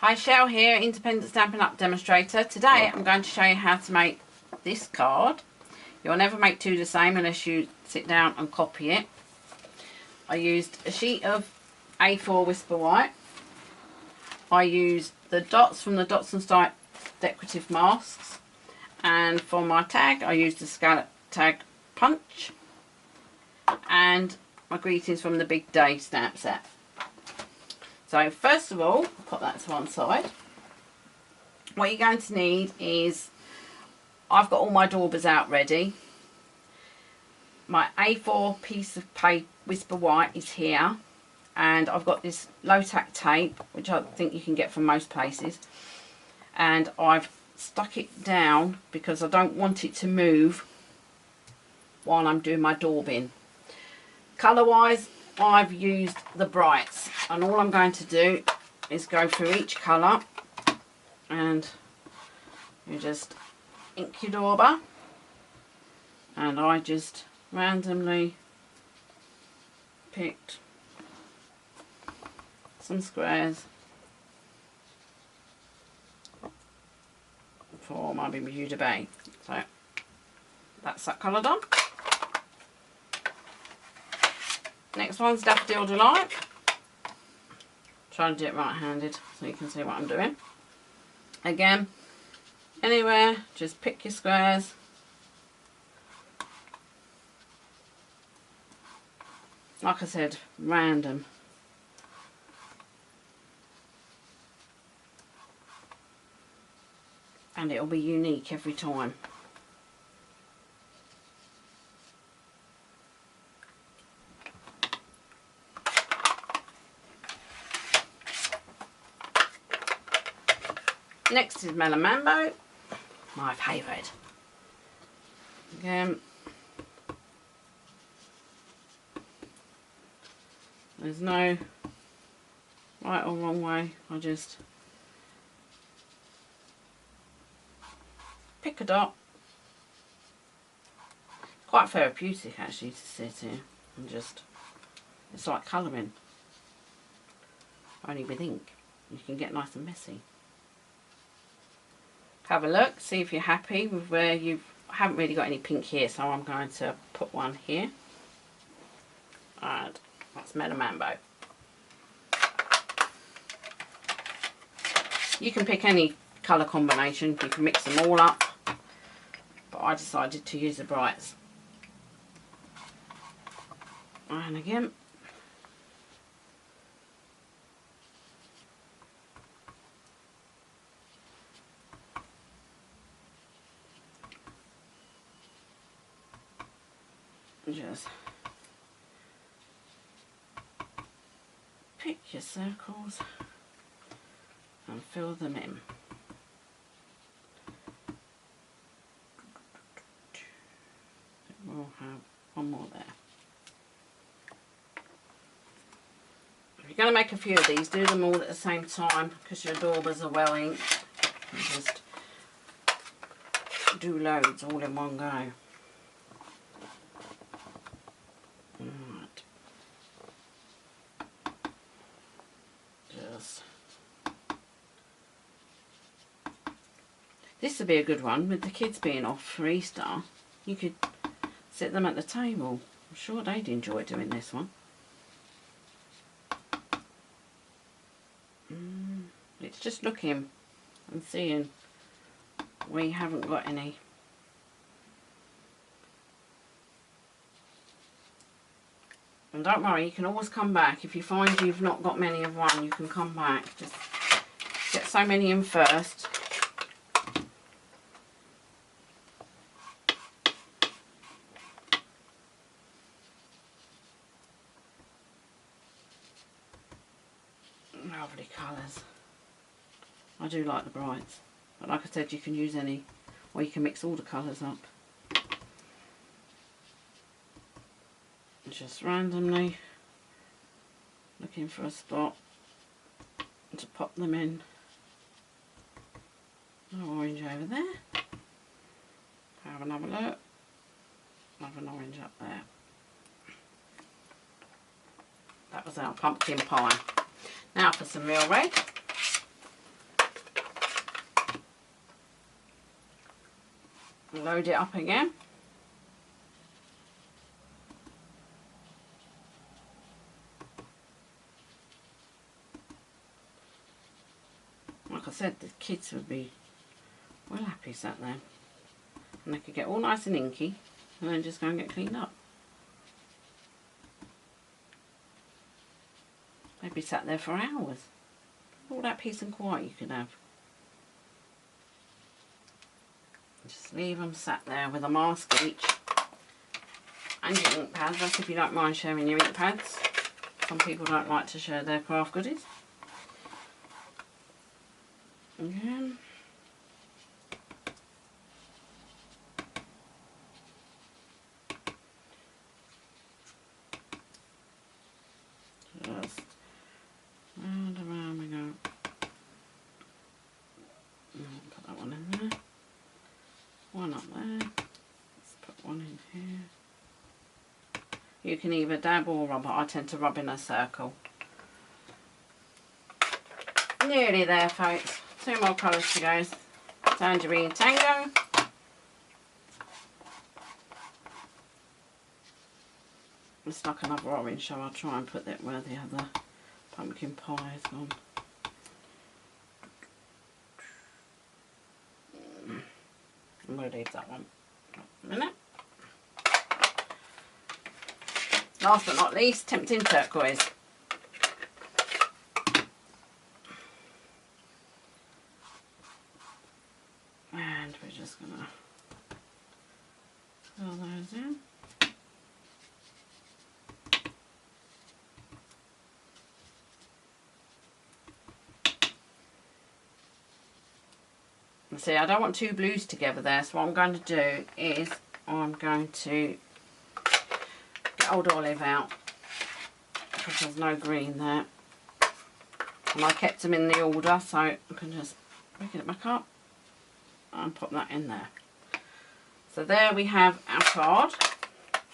Hi, Shell here, Independent Stampin' Up demonstrator. Today I'm going to show you how to make this card. You'll never make two the same unless you sit down and copy it. I used a sheet of A4 Whisper White. I used the dots from the Dots and Stripe decorative masks. And for my tag I used the scallop tag punch. And my greetings from the Big Day stamp set. So first of all, I'll put that to one side. What you're going to need is, I've got all my daubers out ready. My A4 piece of paper, Whisper White, is here. And I've got this low tack tape, which I think you can get from most places. And I've stuck it down because I don't want it to move while I'm doing my daubing. Colour wise, I've used the brights, and all I'm going to do is go through each colour, and you just ink your dauber, and I just randomly picked some squares for my Bermuda Bay. So that's that colour done. Next one's Daffodil Delight. Trying to do it right-handed so you can see what I'm doing. Again, anywhere, just pick your squares. Like I said, random. And it'll be unique every time. Next is Melon Mambo, my favourite. Again, there's no right or wrong way, I just pick a dot. Quite therapeutic actually to sit here and just, it's like colouring, only with ink. You can get nice and messy. Have a look, see if you're happy with where I haven't really got any pink here, so I'm going to put one here. And that's Melon Mambo. You can pick any colour combination, you can mix them all up, but I decided to use the brights. And again, just pick your circles and fill them in. We'll have one more there. If you're going to make a few of these, do them all at the same time because your daubers are well inked. Just do loads all in one go. This would be a good one with the kids being off for Easter. You could sit them at the table. I'm sure they'd enjoy doing this one. It's just looking and seeing where you haven't got any. And don't worry, you can always come back. If you find you've not got many of one, you can come back. Just get so many in first. Lovely colours. I do like the brights, but like I said, you can use any, or you can mix all the colours up. Just randomly looking for a spot to pop them in. Orange over there. Have another look. Have an orange up there. That was our pumpkin pie. Now for some real red. Load it up again. Like I said, the kids would be well happy sat there. And they could get all nice and inky and then just go and get cleaned up. They'd be sat there for hours. All that peace and quiet you could have. Just leave them sat there with a mask each. And your ink pads, that's if you don't mind sharing your ink pads. Some people don't like to share their craft goodies. Again. Just round and round we go. Put that one in there. One up there. Let's put one in here. You can either dab or rub. I tend to rub in a circle. Nearly there, folks. 2 more colours to go. Tangerine Tango. It's like another orange, so I'll try and put that where the other pumpkin pie is gone. I'm going to leave that one a minute. Last but not least, Tempting Turquoise. And we're just going to fill those in. See, I don't want 2 blues together there, so what I'm going to do is I'm going to get Old Olive out because there's no green there. And I kept them in the order, so I can just pick it back up and put that in there. So there we have our card.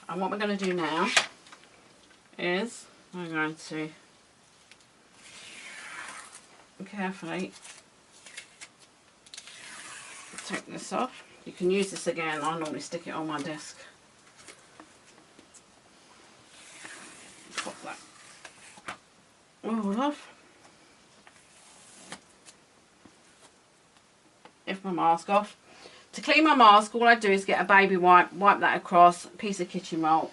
And what we're going to do now is we're going to carefully take this off. You can use this again. I normally stick it on my desk. Pop that all off. Lift my mask off. To clean my mask, all I do is get a baby wipe, wipe that across, a piece of kitchen roll,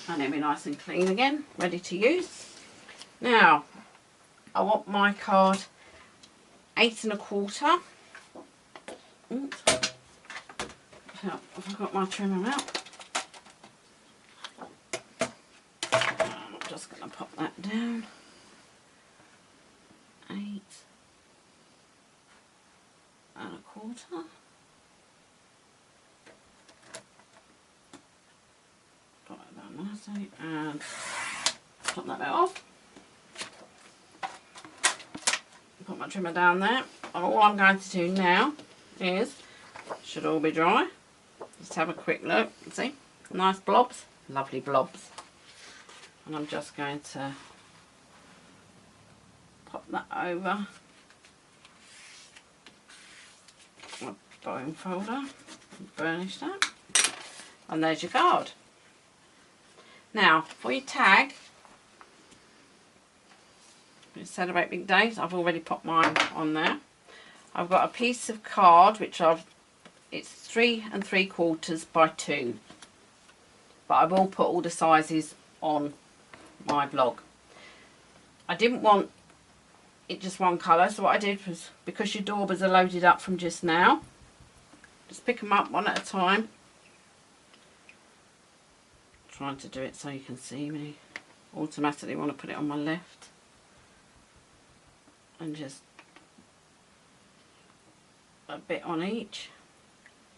and it'll be nice and clean again, ready to use. Now, I want my card 8 1/4. Oops. I've got my trimmer out. I'm just going to pop that down. 8 1/4. Put it down nicely and put that bit off. Put my trimmer down there. And all I'm going to do now is, should all be dry, just have a quick look. See, nice blobs, lovely blobs. And I'm just going to pop that over my bone folder, burnish that, and there's your card. Now for your tag, Celebrate Big Days, I've already popped mine on there. I've got a piece of card which it's 3 3/4 by 2, but I will put all the sizes on my blog. I didn't want it just one colour, so what I did was, because your daubers are loaded up from just now, just pick them up one at a time. I'm trying to do it so you can see me. Automatically want to put it on my left and just a bit on each.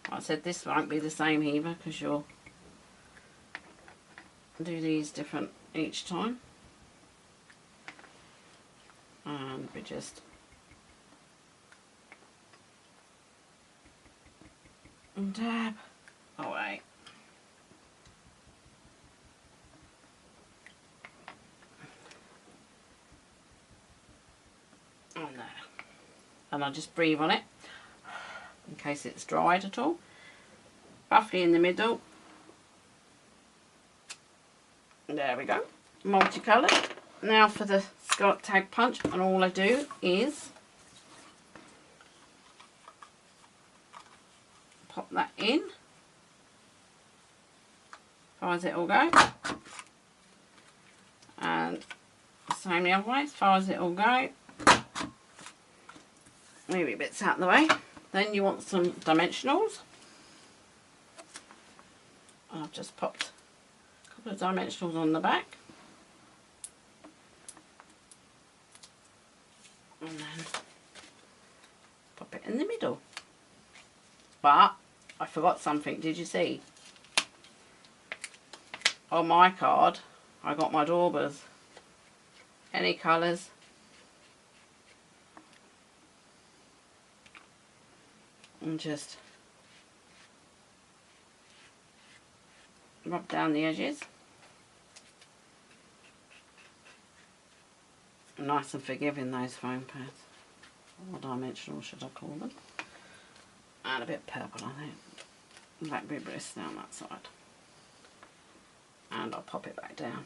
Like I said, this won't be the same either because you'll do these different each time. And we just dab away. On there. And I just breathe on it in case it's dried at all. puffy in the middle. There we go, multicoloured. Now for the scallop tag punch, and all I do is pop that in, as far as it will go, and same the other way, as far as it will go. Maybe bits out of the way. Then you want some dimensionals. I've just popped a couple of dimensionals on the back. And then pop it in the middle. But I forgot something, did you see? On my card, I got my daubers. Any colours. And just rub down the edges. Nice and forgiving, those foam pads. Or dimensional, should I call them. And a bit of purple, I think. Black bibris down that side. And I'll pop it back down.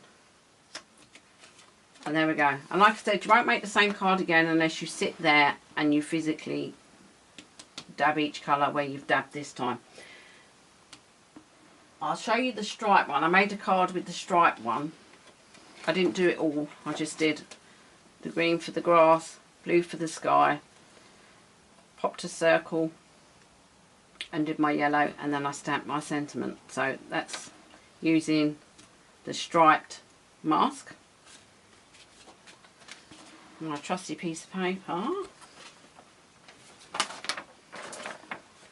And there we go. And like I said, you won't make the same card again unless you sit there and you physically dab each colour where you've dabbed this time. I'll show you the stripe one. I made a card with the stripe one. I didn't do it all. I just did the green for the grass, blue for the sky, popped a circle and did my yellow, and then I stamped my sentiment. So that's using the striped mask. My trusty piece of paper.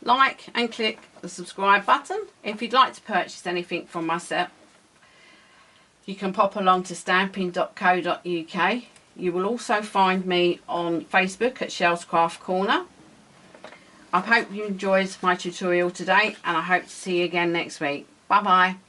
Like and click the subscribe button. If you'd like to purchase anything from myself, you can pop along to stampin.co.uk. You will also find me on Facebook at Shell's Craft Corner. I hope you enjoyed my tutorial today, and I hope to see you again next week. Bye bye.